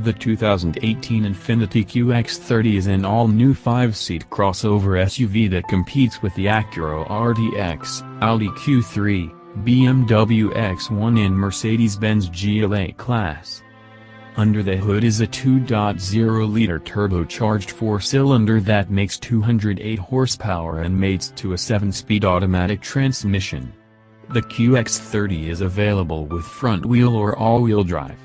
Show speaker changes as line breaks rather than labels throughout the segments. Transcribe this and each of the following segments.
The 2018 Infiniti QX30 is an all-new 5-seat crossover SUV that competes with the Acura RDX, Audi Q3, BMW X1 and Mercedes-Benz GLA-Class. Under the hood is a 2.0-liter turbocharged 4-cylinder that makes 208 horsepower and mates to a 7-speed automatic transmission. The QX30 is available with front-wheel or all-wheel drive.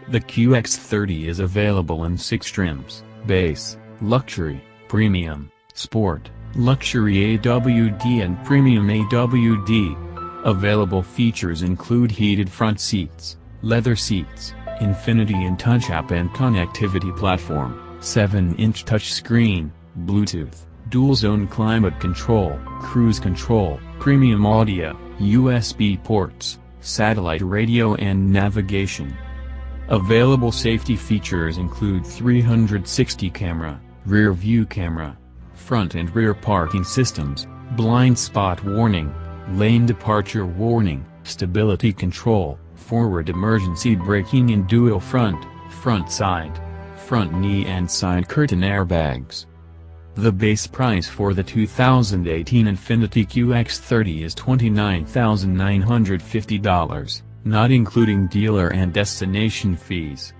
The QX30 is available in 6 trims: Base, Luxury, Premium, Sport, Luxury AWD and Premium AWD. Available features include heated front seats, leather seats, Infiniti Touch and connectivity platform, 7-inch touchscreen, Bluetooth, dual-zone climate control, cruise control, premium audio, USB ports, satellite radio and navigation. Available safety features include 360 camera, rear view camera, front and rear parking systems, blind spot warning, lane departure warning, stability control, forward emergency braking and dual front side, front knee and side curtain airbags. The base price for the 2018 Infiniti QX30 is $29,950, not including dealer and destination fees.